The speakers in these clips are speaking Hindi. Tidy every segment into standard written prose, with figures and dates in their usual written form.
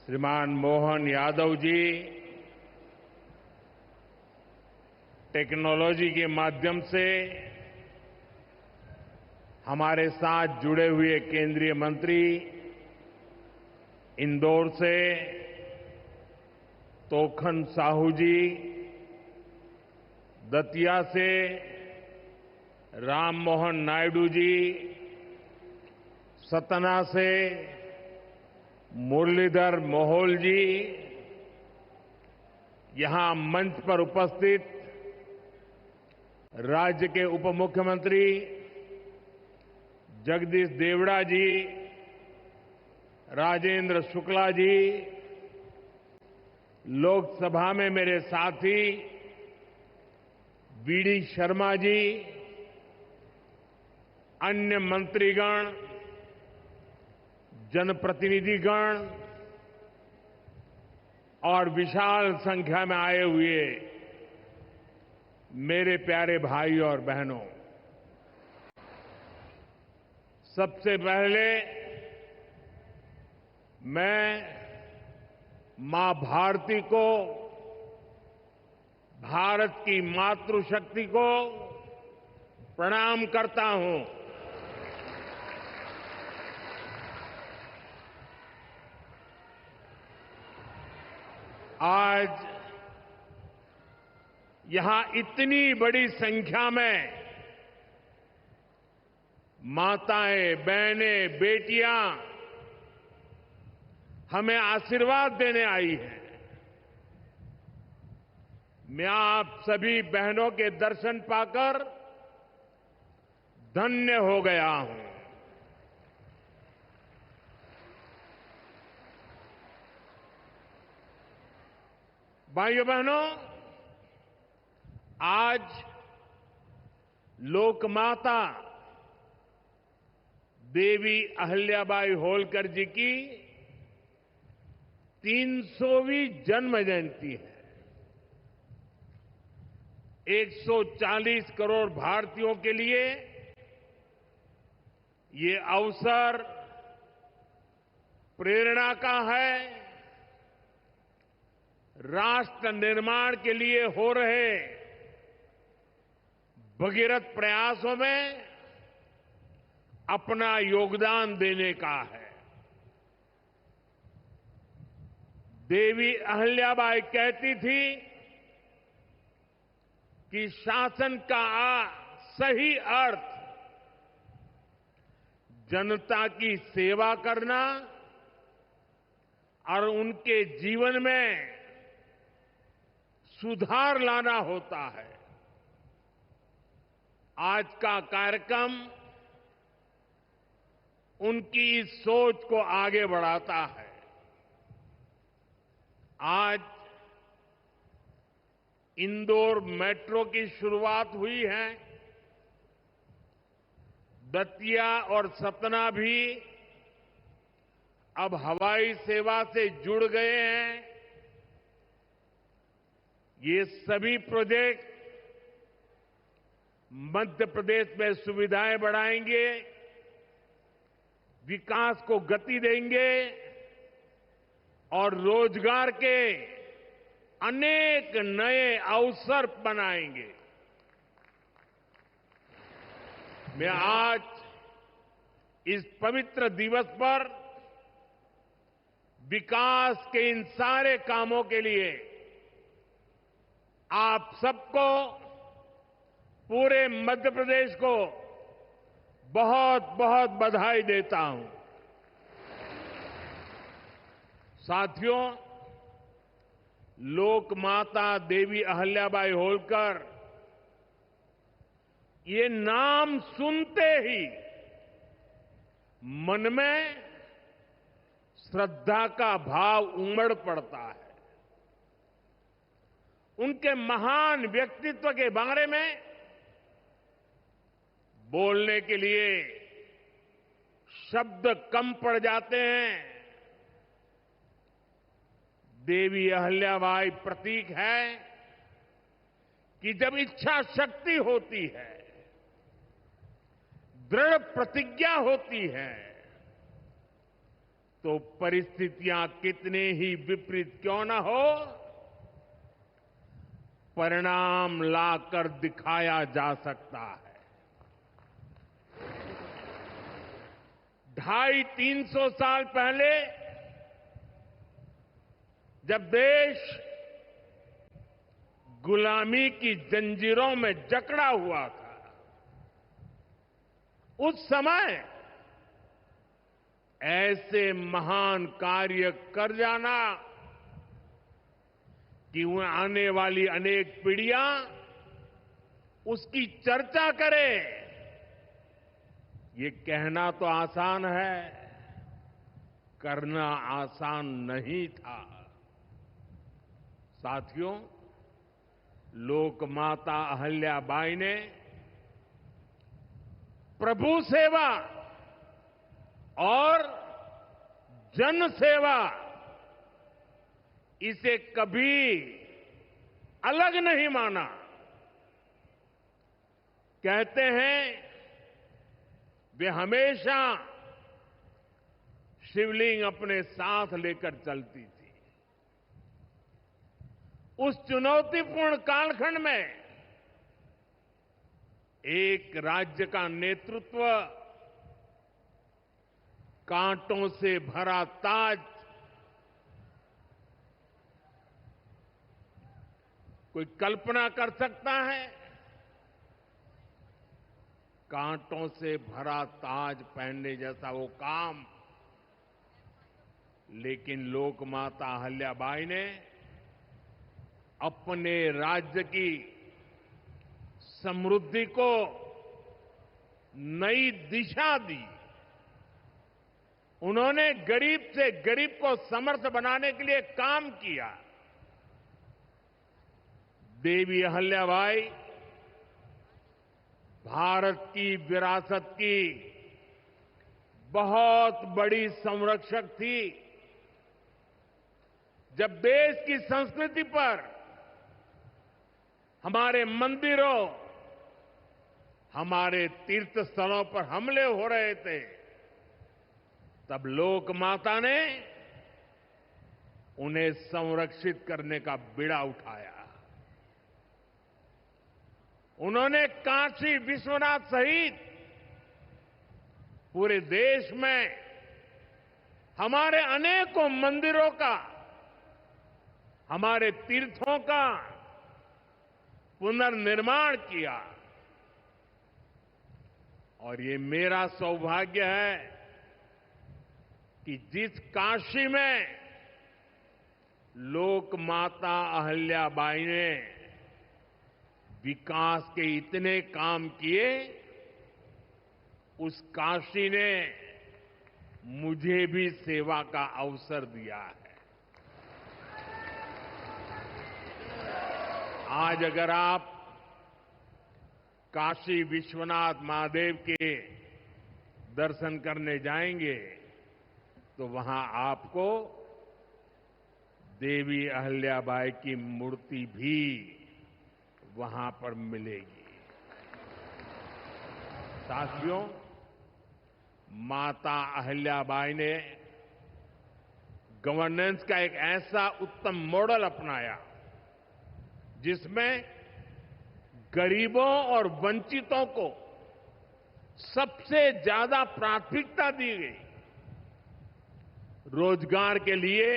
श्रीमान मोहन यादव जी टेक्नोलॉजी के माध्यम से हमारे साथ जुड़े हुए केंद्रीय मंत्री, इंदौर से तोखन साहू जी, दतिया से राम मोहन नायडू जी, सतना से मुरलीधर मोहोल जी, यहां मंच पर उपस्थित राज्य के उप मुख्यमंत्री जगदीश देवड़ा जी, राजेंद्र शुक्ला जी, लोकसभा में मेरे साथी वीडी शर्मा जी, अन्य मंत्रीगण, जनप्रतिनिधिगण और विशाल संख्या में आए हुए मेरे प्यारे भाई और बहनों, सबसे पहले मैं मां भारती को, भारत की मातृशक्ति को प्रणाम करता हूं। आज यहां इतनी बड़ी संख्या में माताएं, बहनें, बेटियां हमें आशीर्वाद देने आई हैं। मैं आप सभी बहनों के दर्शन पाकर धन्य हो गया हूं। भाइयों बहनों, आज लोकमाता देवी अहिल्याबाई होलकर जी की 300वीं जन्म जयंती है। 140 करोड़ भारतीयों के लिए ये अवसर प्रेरणा का है। राष्ट्र निर्माण के लिए हो रहे भगीरथ प्रयासों में अपना योगदान देने का है। देवी अहिल्याबाई कहती थी कि शासन का सही अर्थ जनता की सेवा करना और उनके जीवन में सुधार लाना होता है। आज का कार्यक्रम उनकी इस सोच को आगे बढ़ाता है। आज इंदौर मेट्रो की शुरुआत हुई है। दतिया और सतना भी अब हवाई सेवा से जुड़ गए हैं। ये सभी प्रोजेक्ट मध्य प्रदेश में सुविधाएं बढ़ाएंगे, विकास को गति देंगे और रोजगार के अनेक नए अवसर बनाएंगे। मैं आज इस पवित्र दिवस पर विकास के इन सारे कामों के लिए आप सबको, पूरे मध्य प्रदेश को बहुत बहुत बधाई देता हूं। साथियों, लोकमाता देवी अहिल्याबाई होलकर, ये नाम सुनते ही मन में श्रद्धा का भाव उमड़ पड़ता है। उनके महान व्यक्तित्व के बारे में बोलने के लिए शब्द कम पड़ जाते हैं। देवी अहिल्याबाई प्रतीक है कि जब इच्छा शक्ति होती है, दृढ़ प्रतिज्ञा होती है, तो परिस्थितियां कितने ही विपरीत क्यों न हो, परिणाम लाकर दिखाया जा सकता है। 250-300 साल पहले जब देश गुलामी की जंजीरों में जकड़ा हुआ था, उस समय ऐसे महान कार्य कर जाना कि वह आने वाली अनेक पीढ़ियां उसकी चर्चा करें, ये कहना तो आसान है, करना आसान नहीं था। साथियों, लोकमाता अहल्याबाई ने प्रभु सेवा और जन सेवा, इसे कभी अलग नहीं माना। कहते हैं वे हमेशा शिवलिंग अपने साथ लेकर चलती थी। उस चुनौतीपूर्ण कालखंड में एक राज्य का नेतृत्व कांटों से भरा ताज कोई कल्पना कर सकता है? कांटों से भरा ताज पहनने जैसा वो काम, लेकिन लोकमाता अहल्याबाई ने अपने राज्य की समृद्धि को नई दिशा दी। उन्होंने गरीब से गरीब को समर्थ बनाने के लिए काम किया। देवी अहल्याबाई भारत की विरासत की बहुत बड़ी संरक्षक थी। जब देश की संस्कृति पर, हमारे मंदिरों, हमारे तीर्थ स्थलों पर हमले हो रहे थे, तब लोक माता ने उन्हें संरक्षित करने का बीड़ा उठाया। उन्होंने काशी विश्वनाथ सहित पूरे देश में हमारे अनेकों मंदिरों का, हमारे तीर्थों का पुनर्निर्माण किया। और ये मेरा सौभाग्य है कि जिस काशी में लोक माता अहल्याबाई ने विकास के इतने काम किए, उस काशी ने मुझे भी सेवा का अवसर दिया है। आज अगर आप काशी विश्वनाथ महादेव के दर्शन करने जाएंगे तो वहां आपको देवी अहल्याबाई की मूर्ति भी वहां पर मिलेगी। साथियों, माता अहल्याबाई ने गवर्नेंस का एक ऐसा उत्तम मॉडल अपनाया जिसमें गरीबों और वंचितों को सबसे ज्यादा प्राथमिकता दी गई। रोजगार के लिए,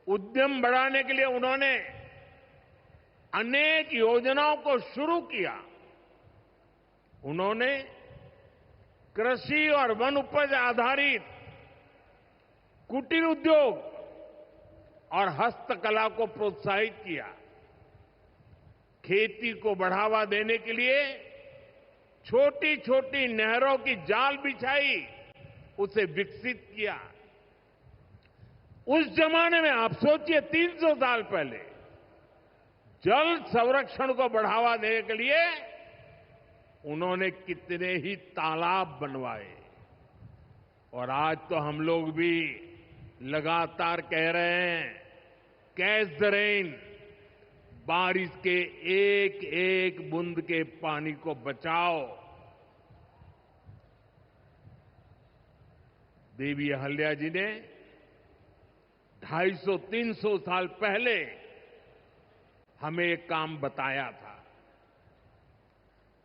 उद्यम बढ़ाने के लिए उन्होंने अनेक योजनाओं को शुरू किया। उन्होंने कृषि और वन उपज आधारित कुटीर उद्योग और हस्तकला को प्रोत्साहित किया। खेती को बढ़ावा देने के लिए छोटी छोटी नहरों की जाल बिछाई, उसे विकसित किया। उस जमाने में आप सोचिए, 300 साल पहले जल संरक्षण को बढ़ावा देने के लिए उन्होंने कितने ही तालाब बनवाए। और आज तो हम लोग भी लगातार कह रहे हैं, कैच द रेन, बारिश के एक एक बूंद के पानी को बचाओ। देवी अहल्या जी ने 250-300 साल पहले हमें एक काम बताया था।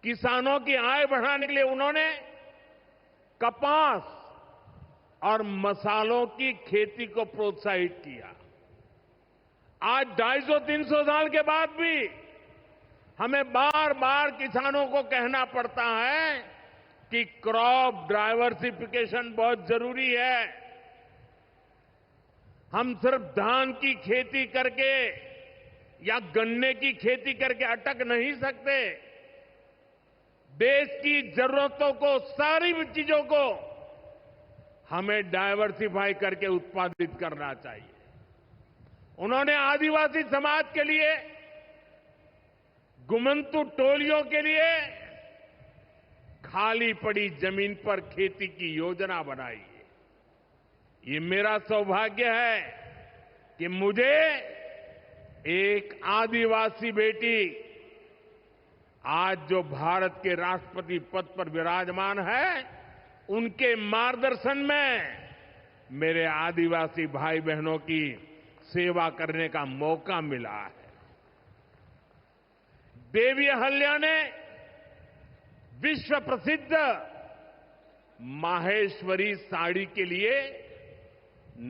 किसानों की आय बढ़ाने के लिए उन्होंने कपास और मसालों की खेती को प्रोत्साहित किया। आज 250-300 साल के बाद भी हमें बार बार किसानों को कहना पड़ता है कि क्रॉप डाइवर्सिफिकेशन बहुत जरूरी है। हम सिर्फ धान की खेती करके या गन्ने की खेती करके अटक नहीं सकते। देश की जरूरतों को, सारी चीजों को हमें डाइवर्सिफाई करके उत्पादित करना चाहिए। उन्होंने आदिवासी समाज के लिए, गुमंतु टोलियों के लिए खाली पड़ी जमीन पर खेती की योजना बनाई है। ये मेरा सौभाग्य है कि मुझे एक आदिवासी बेटी आज जो भारत के राष्ट्रपति पद पर विराजमान है, उनके मार्गदर्शन में मेरे आदिवासी भाई बहनों की सेवा करने का मौका मिला है। देवी अहल्या ने विश्व प्रसिद्ध माहेश्वरी साड़ी के लिए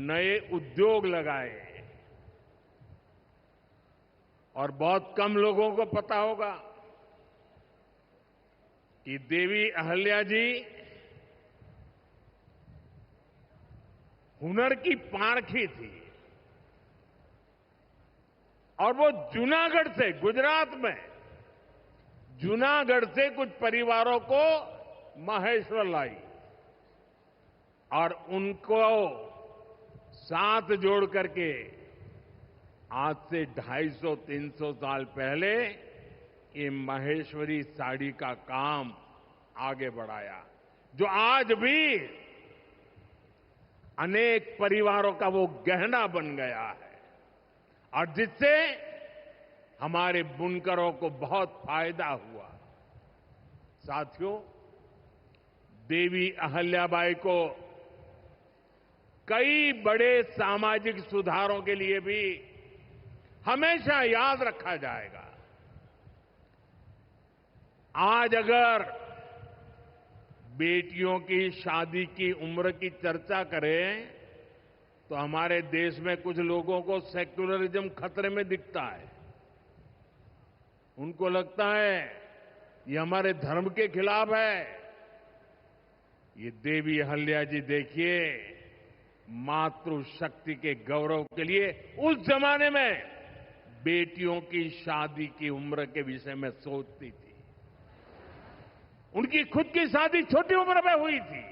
नए उद्योग लगाए और बहुत कम लोगों को पता होगा कि देवी अहल्या जी हुनर की पारखी थी और वो जूनागढ़ से, गुजरात में जूनागढ़ से कुछ परिवारों को माहेश्वर लाई और उनको साथ जोड़ करके आज से 250-300 साल पहले ये माहेश्वरी साड़ी का काम आगे बढ़ाया, जो आज भी अनेक परिवारों का वो गहना बन गया है और जिससे हमारे बुनकरों को बहुत फायदा हुआ। साथियों, देवी अहल्याबाई को कई बड़े सामाजिक सुधारों के लिए भी हमेशा याद रखा जाएगा। आज अगर बेटियों की शादी की उम्र की चर्चा करें तो हमारे देश में कुछ लोगों को सेक्युलरिज्म खतरे में दिखता है। उनको लगता है ये हमारे धर्म के खिलाफ है। ये देवी अहल्या जी देखिए, मातृशक्ति के गौरव के लिए उस जमाने में बेटियों की शादी की उम्र के विषय में सोचती थी। उनकी खुद की शादी छोटी उम्र में हुई थी,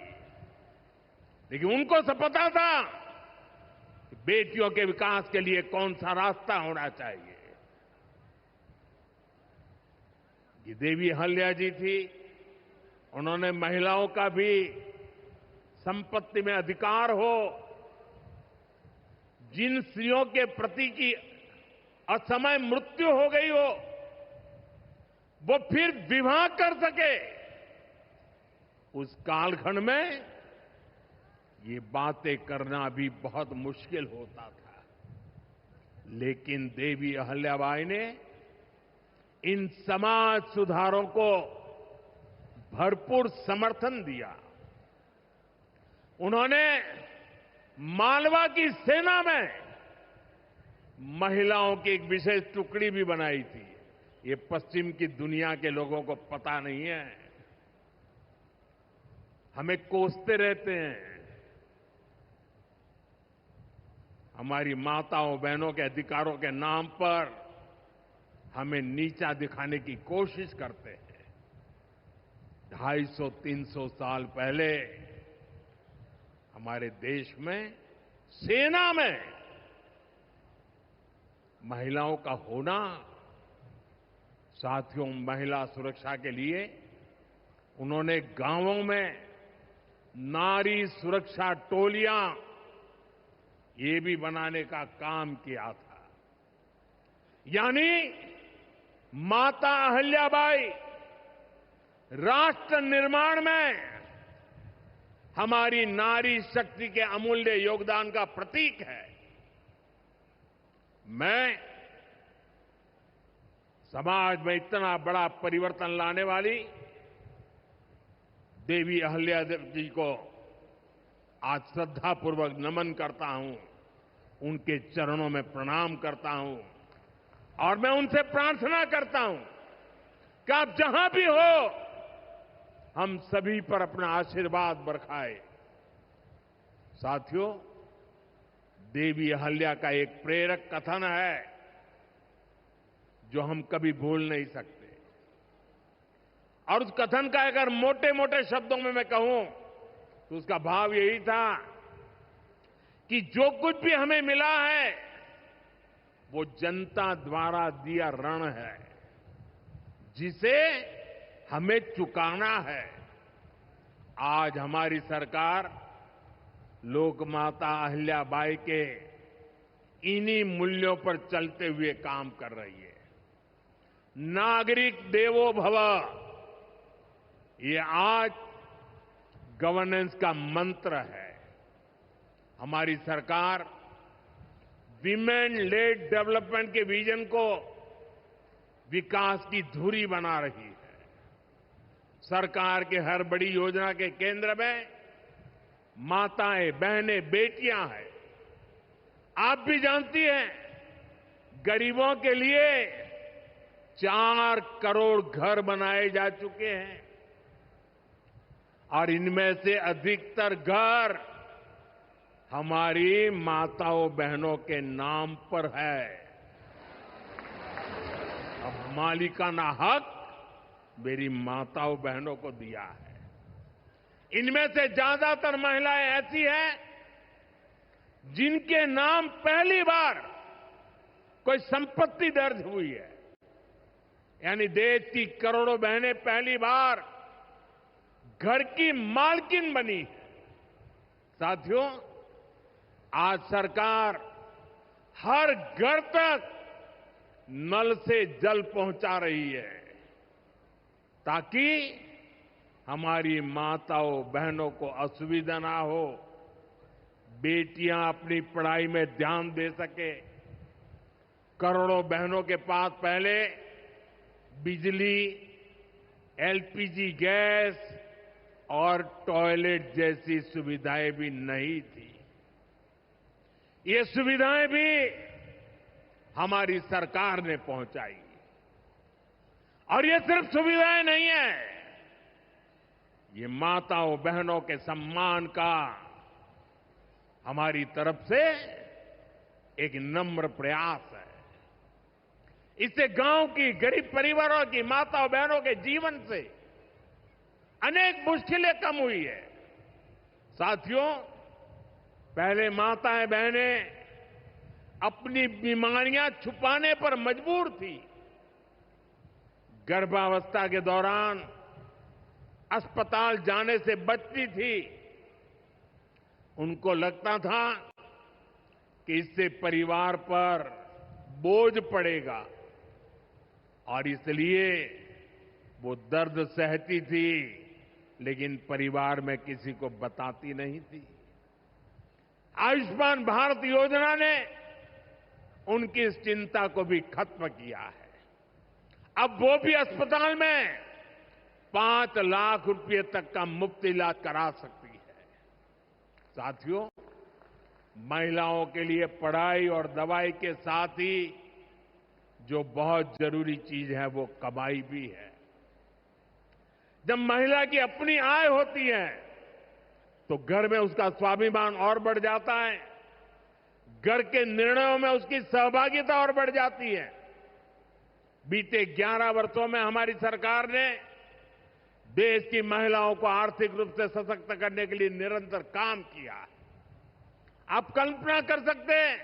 लेकिन उनको सब पता था कि बेटियों के विकास के लिए कौन सा रास्ता होना चाहिए। ये देवी अहल्या जी थी, उन्होंने महिलाओं का भी संपत्ति में अधिकार हो, जिन स्त्रियों के प्रति की असमय मृत्यु हो गई हो वो फिर विवाह कर सके। उस कालखंड में ये बातें करना भी बहुत मुश्किल होता था, लेकिन देवी अहल्याबाई ने इन समाज सुधारों को भरपूर समर्थन दिया। उन्होंने मालवा की सेना में महिलाओं की एक विशेष टुकड़ी भी बनाई थी। ये पश्चिम की दुनिया के लोगों को पता नहीं है, हमें कोसते रहते हैं। हमारी माताओं बहनों के अधिकारों के नाम पर हमें नीचा दिखाने की कोशिश करते हैं। 250-300 साल पहले हमारे देश में सेना में महिलाओं का होना, साथियों, महिला सुरक्षा के लिए उन्होंने गांवों में नारी सुरक्षा टोलियां ये भी बनाने का काम किया था। यानी माता अहल्याबाई राष्ट्र निर्माण में हमारी नारी शक्ति के अमूल्य योगदान का प्रतीक है। मैं समाज में इतना बड़ा परिवर्तन लाने वाली देवी अहिल्या जी को आज श्रद्धापूर्वक नमन करता हूं, उनके चरणों में प्रणाम करता हूं और मैं उनसे प्रार्थना करता हूं कि आप जहां भी हो, हम सभी पर अपना आशीर्वाद बरसाए। साथियों, देवी अहिल्या का एक प्रेरक कथन है जो हम कभी भूल नहीं सकते। और उस कथन का अगर मोटे मोटे शब्दों में मैं कहूं तो उसका भाव यही था कि जो कुछ भी हमें मिला है वो जनता द्वारा दिया ऋण है, जिसे हमें चुकाना है। आज हमारी सरकार लोकमाता अहिल्याबाई के इन्हीं मूल्यों पर चलते हुए काम कर रही है। नागरिक देवो भव, ये आज गवर्नेंस का मंत्र है। हमारी सरकार विमेन लेड डेवलपमेंट के विजन को विकास की धुरी बना रही है। सरकार के हर बड़ी योजना के केंद्र में माताएं, बहनें, बेटियां हैं। आप भी जानती हैं, गरीबों के लिए 4 करोड़ घर बनाए जा चुके हैं और इनमें से अधिकतर घर हमारी माताओं बहनों के नाम पर है। अब मालिकाना हक मेरी माताओं बहनों को दिया है। इनमें से ज्यादातर महिलाएं ऐसी हैं जिनके नाम पहली बार कोई संपत्ति दर्ज हुई है, यानी देश की करोड़ों बहनें पहली बार घर की मालकिन बनी है। साथियों, आज सरकार हर घर तक नल से जल पहुंचा रही है ताकि हमारी माताओं बहनों को असुविधा ना हो, बेटियां अपनी पढ़ाई में ध्यान दे सके। करोड़ों बहनों के पास पहले बिजली, एलपीजी गैस और टॉयलेट जैसी सुविधाएं भी नहीं थी। ये सुविधाएं भी हमारी सरकार ने पहुंचाई। और ये सिर्फ सुविधाएं नहीं है, ये माताओं बहनों के सम्मान का हमारी तरफ से एक नम्र प्रयास है। इससे गांव की गरीब परिवारों की माताओं बहनों के जीवन से अनेक मुश्किलें कम हुई है। साथियों, पहले माताएं बहनें अपनी बीमारियां छुपाने पर मजबूर थी। गर्भावस्था के दौरान अस्पताल जाने से बचती थी। उनको लगता था कि इससे परिवार पर बोझ पड़ेगा और इसलिए वो दर्द सहती थी, लेकिन परिवार में किसी को बताती नहीं थी। आयुष्मान भारत योजना ने उनकी इस चिंता को भी खत्म किया है। अब वो भी अस्पताल में 5 लाख रुपए तक का मुफ्त इलाज करा सकती है। साथियों, महिलाओं के लिए पढ़ाई और दवाई के साथ ही जो बहुत जरूरी चीज है वो कमाई भी है। जब महिला की अपनी आय होती है तो घर में उसका स्वाभिमान और बढ़ जाता है, घर के निर्णयों में उसकी सहभागिता और बढ़ जाती है। बीते 11 वर्षों में हमारी सरकार ने देश की महिलाओं को आर्थिक रूप से सशक्त करने के लिए निरंतर काम किया है। आप कल्पना कर सकते हैं,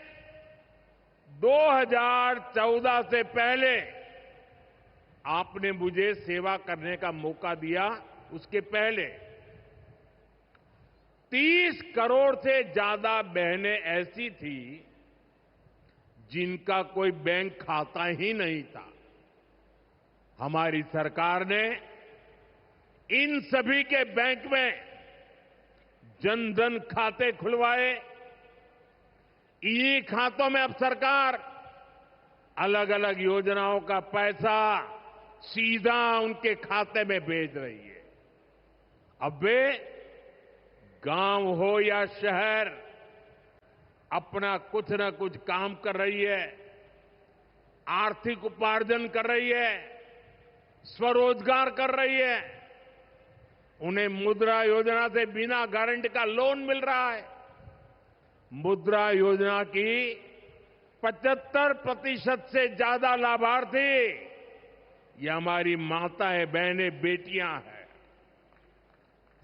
2014 से पहले आपने मुझे सेवा करने का मौका दिया, उसके पहले 30 करोड़ से ज्यादा बहनें ऐसी थी जिनका कोई बैंक खाता ही नहीं था। हमारी सरकार ने इन सभी के बैंक में जन धन खाते खुलवाए। इन्हीं खातों में अब सरकार अलग अलग योजनाओं का पैसा सीधा उनके खाते में भेज रही है। अब वे गांव हो या शहर अपना कुछ न कुछ काम कर रही है, आर्थिक उपार्जन कर रही है, स्वरोजगार कर रही है। उन्हें मुद्रा योजना से बिना गारंटी का लोन मिल रहा है। मुद्रा योजना की 75% से ज्यादा लाभार्थी ये हमारी माताएं, बहनें, बेटियां हैं।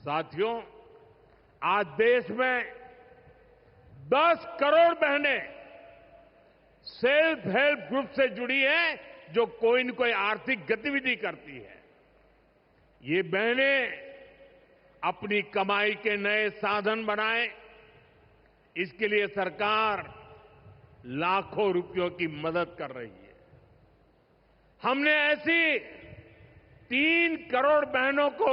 साथियों, आज देश में 10 करोड़ बहनें सेल्फ हेल्प ग्रुप से जुड़ी हैं, जो कोई न कोई आर्थिक गतिविधि करती है। ये बहनें अपनी कमाई के नए साधन बनाएं, इसके लिए सरकार लाखों रुपयों की मदद कर रही है। हमने ऐसी 3 करोड़ बहनों को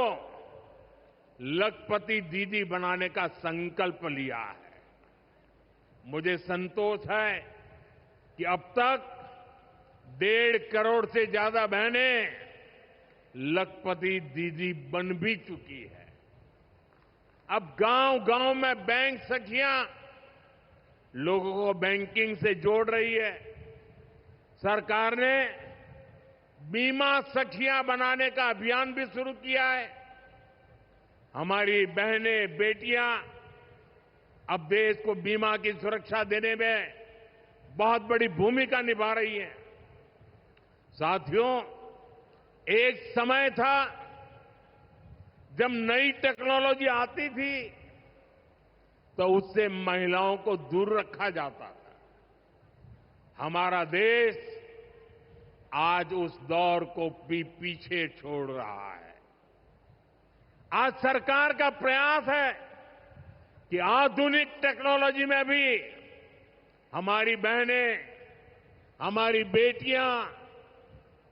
लखपति दीदी बनाने का संकल्प लिया है। मुझे संतोष है कि अब तक 1.5 करोड़ से ज्यादा बहनें लखपति दीदी बन भी चुकी है। अब गांव-गांव में बैंक सखियां लोगों को बैंकिंग से जोड़ रही है। सरकार ने बीमा सखियां बनाने का अभियान भी शुरू किया है। हमारी बहनें, बेटियां अब देश को बीमा की सुरक्षा देने में बहुत बड़ी भूमिका निभा रही हैं। साथियों, एक समय था जब नई टेक्नोलॉजी आती थी तो उससे महिलाओं को दूर रखा जाता था। हमारा देश आज उस दौर को भी पीछे छोड़ रहा है। आज सरकार का प्रयास है कि आधुनिक टेक्नोलॉजी में भी हमारी बहनें, हमारी बेटियां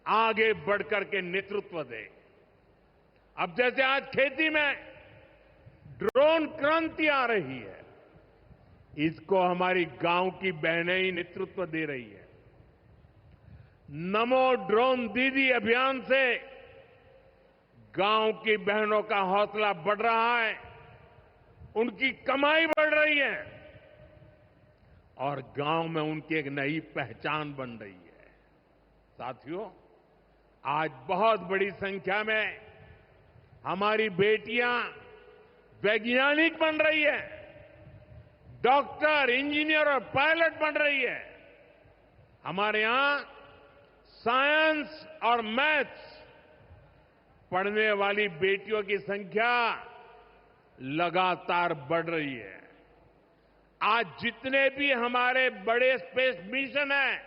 आगे बढ़कर के नेतृत्व दें। अब जैसे आज खेती में ड्रोन क्रांति आ रही है, इसको हमारी गांव की बहनें ही नेतृत्व दे रही है। नमो ड्रोन दीदी अभियान से गांव की बहनों का हौसला बढ़ रहा है, उनकी कमाई बढ़ रही है और गांव में उनकी एक नई पहचान बन रही है। साथियों, आज बहुत बड़ी संख्या में हमारी बेटियां वैज्ञानिक बन रही है, डॉक्टर, इंजीनियर और पायलट बन रही है। हमारे यहां साइंस और मैथ्स पढ़ने वाली बेटियों की संख्या लगातार बढ़ रही है। आज जितने भी हमारे बड़े स्पेस मिशन हैं,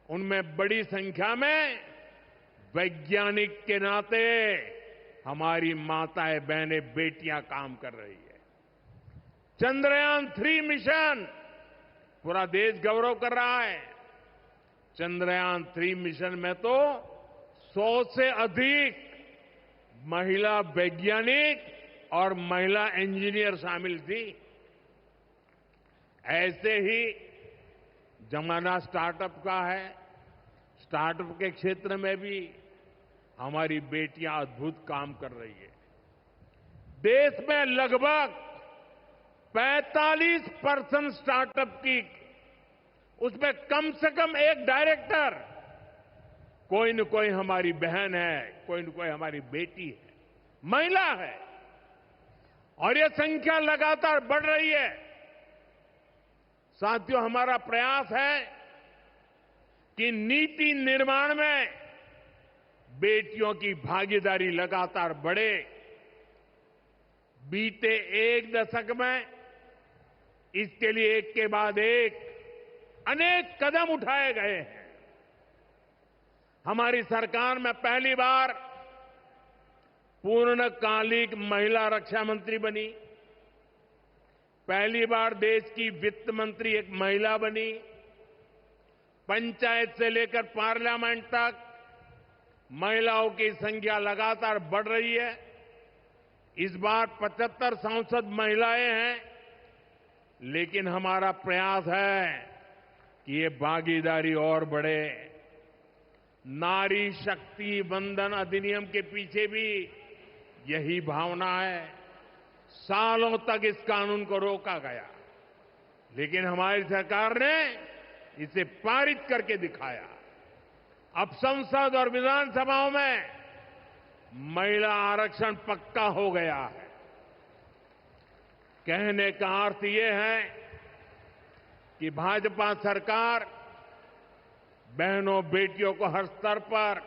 उनमें बड़ी संख्या में वैज्ञानिक के नाते हमारी माताएं, बहनें, बेटियां काम कर रही है। चंद्रयान 3 मिशन पूरा देश गौरव कर रहा है। चंद्रयान 3 मिशन में तो 100 से अधिक महिला वैज्ञानिक और महिला इंजीनियर शामिल थी। ऐसे ही जमाना स्टार्टअप का है। स्टार्टअप के क्षेत्र में भी हमारी बेटियां अद्भुत काम कर रही है। देश में लगभग 45% स्टार्टअप की, उसमें कम से कम एक डायरेक्टर कोई न कोई हमारी बहन है, कोई न कोई हमारी बेटी है, महिला है। और ये संख्या लगातार बढ़ रही है। साथियों, हमारा प्रयास है कि नीति निर्माण में बेटियों की भागीदारी लगातार बढ़े। बीते 1 दशक में इसके लिए एक के बाद एक अनेक कदम उठाए गए हैं। हमारी सरकार में पहली बार पूर्णकालिक महिला रक्षा मंत्री बनी। पहली बार देश की वित्त मंत्री एक महिला बनी। पंचायत से लेकर पार्लियामेंट तक महिलाओं की संख्या लगातार बढ़ रही है। इस बार 75 सांसद महिलाएं हैं, लेकिन हमारा प्रयास है कि ये भागीदारी और बढ़े। नारी शक्ति वंदन अधिनियम के पीछे भी यही भावना है। सालों तक इस कानून को रोका गया, लेकिन हमारी सरकार ने इसे पारित करके दिखाया। अब संसद और विधानसभाओं में महिला आरक्षण पक्का हो गया है। कहने का अर्थ ये है कि भाजपा सरकार बहनों बेटियों को हर स्तर पर,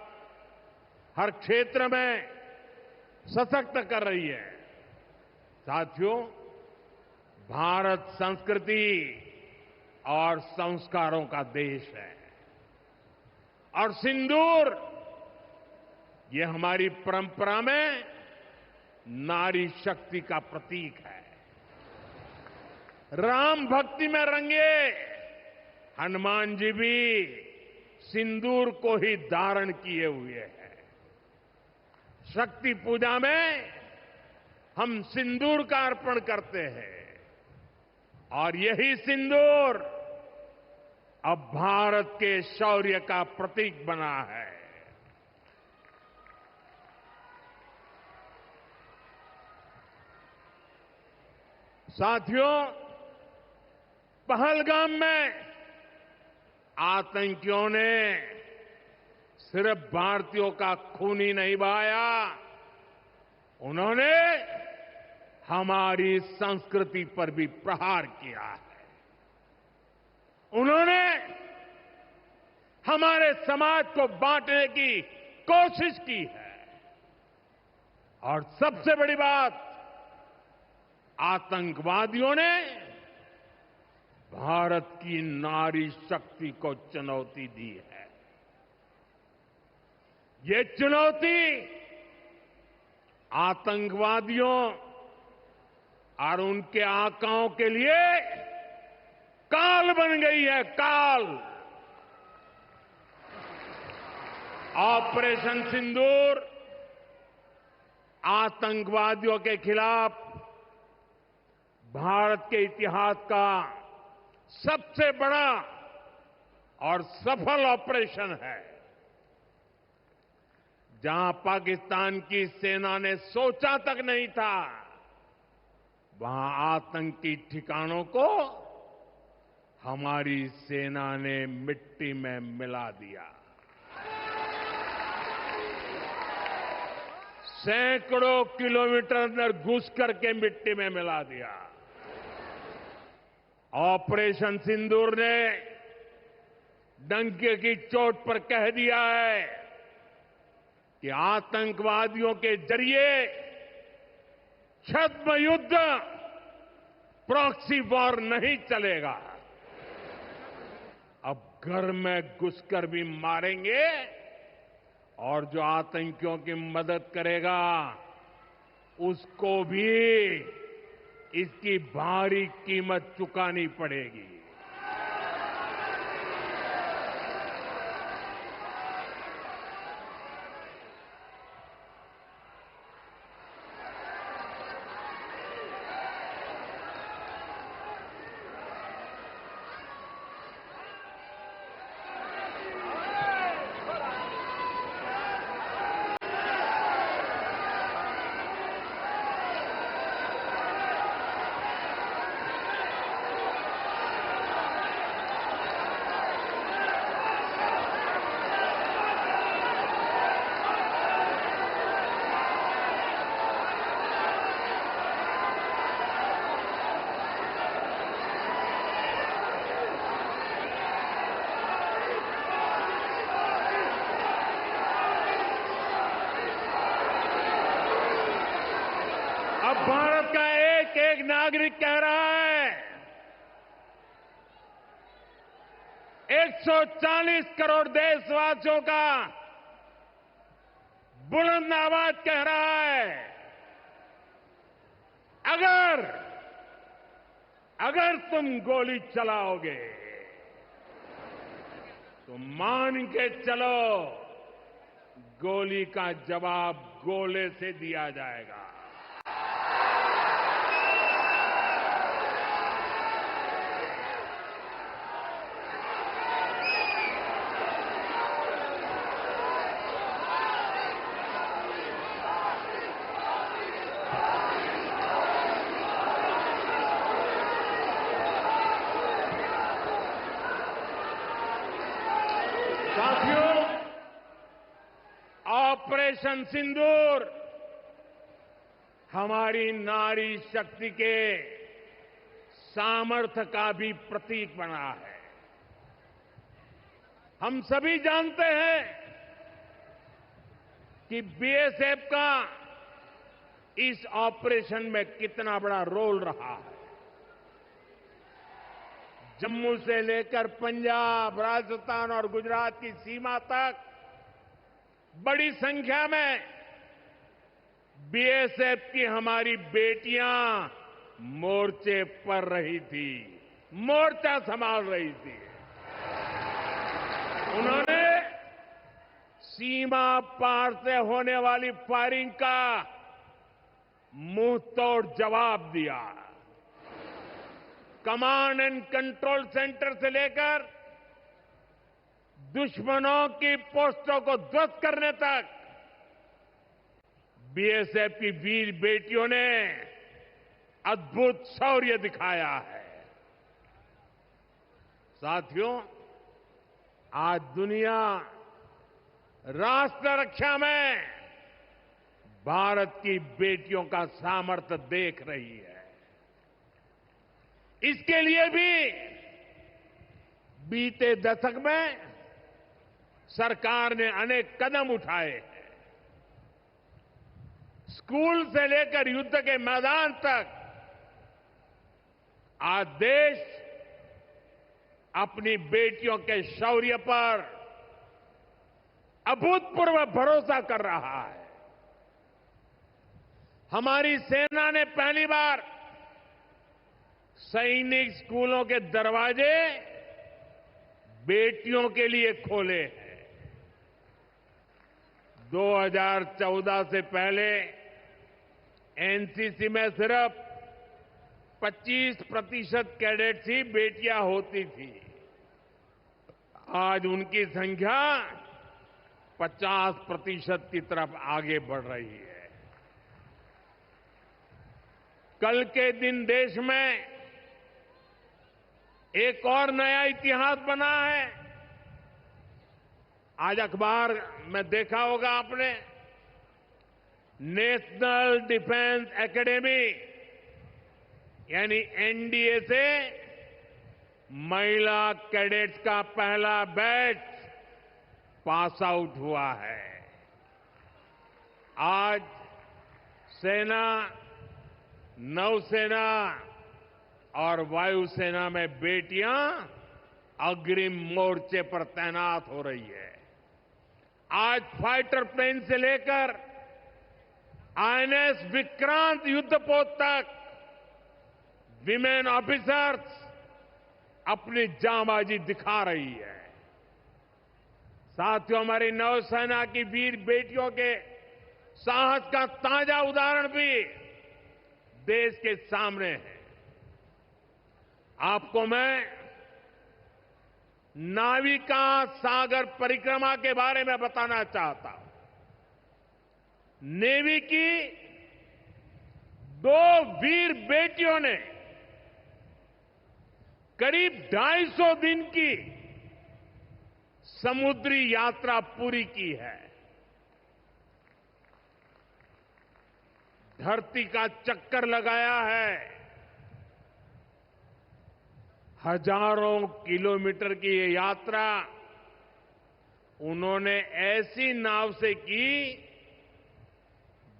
हर क्षेत्र में सशक्त कर रही है। साथियों, भारत संस्कृति और संस्कारों का देश है और सिंदूर ये हमारी परंपरा में नारी शक्ति का प्रतीक है। राम भक्ति में रंगे हनुमान जी भी सिंदूर को ही धारण किए हुए हैं। शक्ति पूजा में हम सिंदूर का अर्पण करते हैं और यही सिंदूर अब भारत के शौर्य का प्रतीक बना है। साथियों, पहलगाम में आतंकियों ने सिर्फ भारतीयों का खून ही नहीं बहाया, उन्होंने हमारी संस्कृति पर भी प्रहार किया है। उन्होंने हमारे समाज को बांटने की कोशिश की है और सबसे बड़ी बात, आतंकवादियों ने भारत की नारी शक्ति को चुनौती दी है। ये चुनौती आतंकवादियों और उनके आकाओं के लिए काल बन गई है, काल। ऑपरेशन सिंदूर आतंकवादियों के खिलाफ भारत के इतिहास का सबसे बड़ा और सफल ऑपरेशन है। जहां पाकिस्तान की सेना ने सोचा तक नहीं था, वहां आतंकी ठिकानों को हमारी सेना ने मिट्टी में मिला दिया। सैकड़ों किलोमीटर अंदर घुस करके मिट्टी में मिला दिया। ऑपरेशन सिंदूर ने डंके की चोट पर कह दिया है कि आतंकवादियों के जरिए छद्म युद्ध, प्रॉक्सी वॉर नहीं चलेगा। अब घर में घुसकर भी मारेंगे और जो आतंकियों की मदद करेगा उसको भी इसकी भारी कीमत चुकानी पड़ेगी। अब भारत का एक एक नागरिक कह रहा है, 140 करोड़ देशवासियों का बुलंद आवाज कह रहा है, अगर तुम गोली चलाओगे तो मान के चलो, गोली का जवाब गोले से दिया जाएगा। साथियों, ऑपरेशन सिंदूर हमारी नारी शक्ति के सामर्थ्य का भी प्रतीक बना है। हम सभी जानते हैं कि बीएसएफ का इस ऑपरेशन में कितना बड़ा रोल रहा है। जम्मू से लेकर पंजाब, राजस्थान और गुजरात की सीमा तक बड़ी संख्या में बीएसएफ की हमारी बेटियां मोर्चे पर रही थी, मोर्चा संभाल रही थी। उन्होंने सीमा पार से होने वाली फायरिंग का मुंह तोड़ जवाब दिया। कमांड एंड कंट्रोल सेंटर से लेकर दुश्मनों की पोस्टों को ध्वस्त करने तक बीएसएफ की वीर बेटियों ने अद्भुत शौर्य दिखाया है। साथियों, आज दुनिया राष्ट्र रक्षा में भारत की बेटियों का सामर्थ्य देख रही है। इसके लिए भी बीते दशक में सरकार ने अनेक कदम उठाए हैं। स्कूल से लेकर युद्ध के मैदान तक आज देश अपनी बेटियों के शौर्य पर अभूतपूर्व भरोसा कर रहा है। हमारी सेना ने पहली बार सैनिक स्कूलों के दरवाजे बेटियों के लिए खोले हैं। 2014 से पहले एनसीसी में सिर्फ 25% कैडेट्स ही बेटियां होती थी। आज उनकी संख्या 50% की तरफ आगे बढ़ रही है। कल के दिन देश में एक और नया इतिहास बना है। आज अखबार में देखा होगा आपने, नेशनल डिफेंस एकेडमी यानी एनडीए से महिला कैडेट्स का पहला बैच पास आउट हुआ है। आज सेना, नौसेना और वायुसेना में बेटियां अग्रिम मोर्चे पर तैनात हो रही है। आज फाइटर प्लेन से लेकर आईएनएस विक्रांत युद्धपोत तक विमेन ऑफिसर्स अपनी जांबाजी दिखा रही है। साथियों, हमारी नौसेना की वीर बेटियों के साहस का ताजा उदाहरण भी देश के सामने है। आपको मैं नाविका सागर परिक्रमा के बारे में बताना चाहता हूं। नेवी की 2 वीर बेटियों ने करीब 250 दिन की समुद्री यात्रा पूरी की है। धरती का चक्कर लगाया है। हजारों किलोमीटर की ये यात्रा उन्होंने ऐसी नाव से की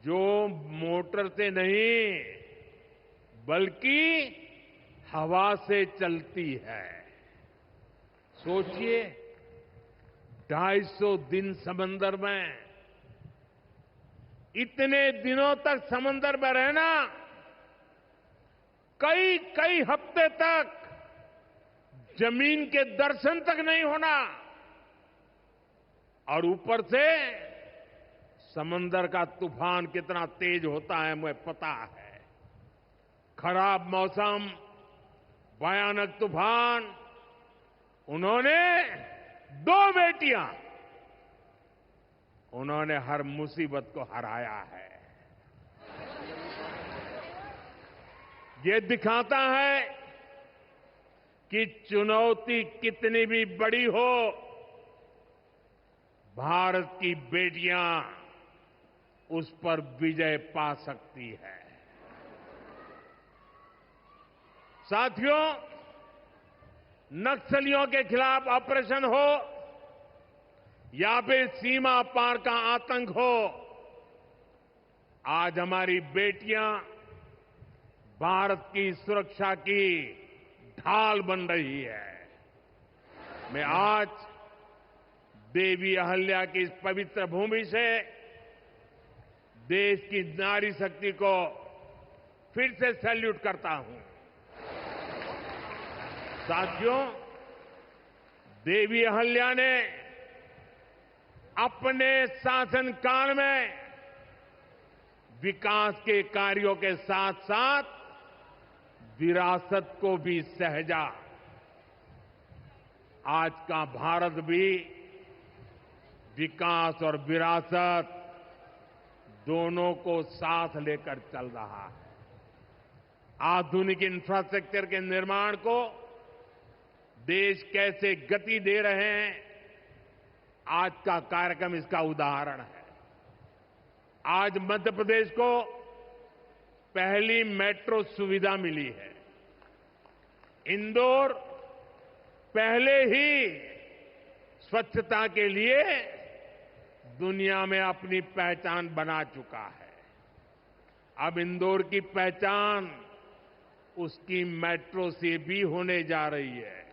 जो मोटर से नहीं बल्कि हवा से चलती है। सोचिए, 250 दिन समंदर में, इतने दिनों तक समंदर में रहना, कई कई हफ्ते तक जमीन के दर्शन तक नहीं होना, और ऊपर से समंदर का तूफान कितना तेज होता है मुझे पता है। खराब मौसम, भयानक तूफान, उन्होंने 2 बेटियां, उन्होंने हर मुसीबत को हराया है। ये दिखाता है कि चुनौती कितनी भी बड़ी हो, भारत की बेटियां उस पर विजय पा सकती है। साथियों, नक्सलियों के खिलाफ ऑपरेशन हो या फिर सीमा पार का आतंक हो, आज हमारी बेटियां भारत की सुरक्षा की ढाल बन रही है। मैं आज देवी अहल्या की इस पवित्र भूमि से देश की नारी शक्ति को फिर से सैल्यूट करता हूं। साथियों, देवी अहल्या ने अपने शासनकाल में विकास के कार्यों के साथ साथ विरासत को भी सहेजा। आज का भारत भी विकास और विरासत दोनों को साथ लेकर चल रहा है। आधुनिक इंफ्रास्ट्रक्चर के निर्माण को देश कैसे गति दे रहे हैं, आज का कार्यक्रम इसका उदाहरण है। आज मध्य प्रदेश को पहली मेट्रो सुविधा मिली है। इंदौर पहले ही स्वच्छता के लिए दुनिया में अपनी पहचान बना चुका है। अब इंदौर की पहचान उसकी मेट्रो से भी होने जा रही है।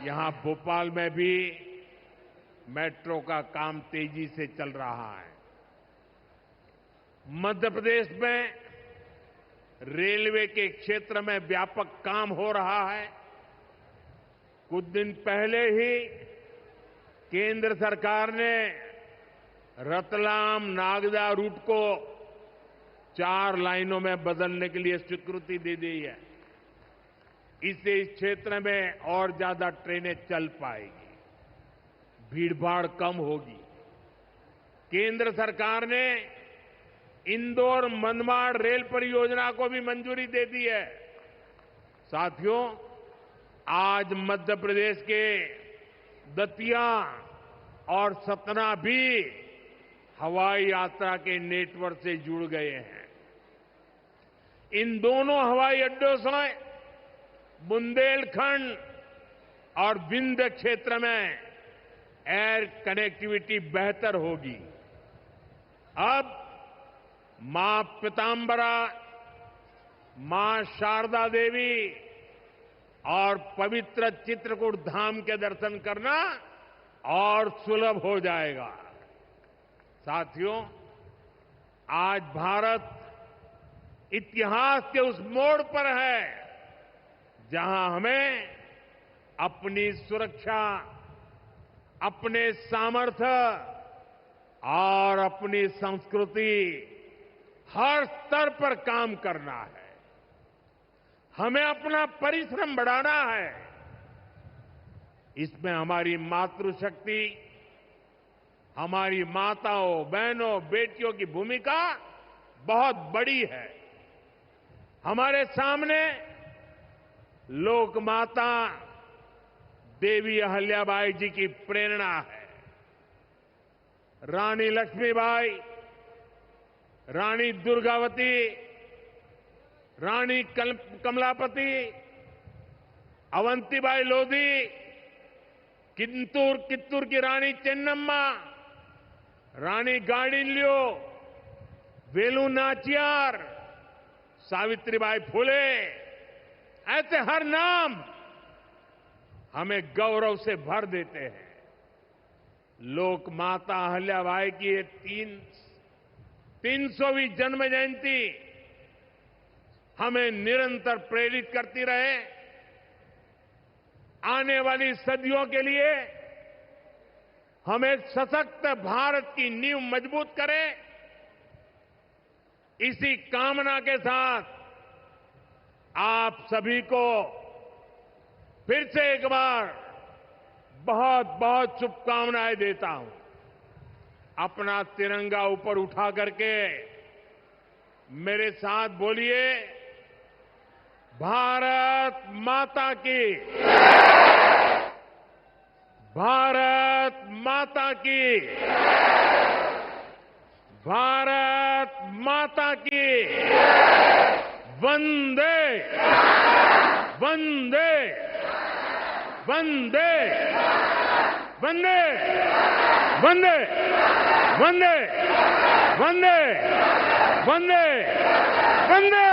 यहां भोपाल में भी मेट्रो का काम तेजी से चल रहा है। मध्य प्रदेश में रेलवे के क्षेत्र में व्यापक काम हो रहा है। कुछ दिन पहले ही केंद्र सरकार ने रतलाम नागदा रूट को 4 लाइनों में बदलने के लिए स्वीकृति दे दी है। इससे इस क्षेत्र में और ज्यादा ट्रेनें चल पाएगी, भीड़भाड़ कम होगी। केंद्र सरकार ने इंदौर मनमाड़ रेल परियोजना को भी मंजूरी दे दी है। साथियों, आज मध्य प्रदेश के दतिया और सतना भी हवाई यात्रा के नेटवर्क से जुड़ गए हैं। इन दोनों हवाई अड्डों से बुंदेलखंड और विंध्य क्षेत्र में एयर कनेक्टिविटी बेहतर होगी। अब मां पीतांबरा, मां शारदा देवी और पवित्र चित्रकूट धाम के दर्शन करना और सुलभ हो जाएगा। साथियों, आज भारत इतिहास के उस मोड़ पर है जहां हमें अपनी सुरक्षा, अपने सामर्थ्य और अपनी संस्कृति हर स्तर पर काम करना है। हमें अपना परिश्रम बढ़ाना है। इसमें हमारी मातृशक्ति, हमारी माताओं, बहनों, बेटियों की भूमिका बहुत बड़ी है। हमारे सामने लोकमाता देवी अहल्याबाई जी की प्रेरणा है। रानी लक्ष्मीबाई, रानी दुर्गावती, रानी कमलापति, अवंतीबाई लोधी, कित्तूर की रानी चेन्नम्मा, रानी गाडिल्यो, वेलु नाचियार, सावित्रीबाई फुले, ऐसे हर नाम हमें गौरव से भर देते हैं। लोक माता अहल्याबाई की 300वीं जन्म जयंती हमें निरंतर प्रेरित करती रहे। आने वाली सदियों के लिए हम एक सशक्त भारत की नींव मजबूत करें। इसी कामना के साथ आप सभी को फिर से एक बार बहुत बहुत शुभकामनाएं देता हूं। अपना तिरंगा ऊपर उठा करके मेरे साथ बोलिए, भारत माता की, भारत माता की, भारत माता की, वंदे वंदे वंदे वंदे वंदे वंदे वंदे वंदे वंदे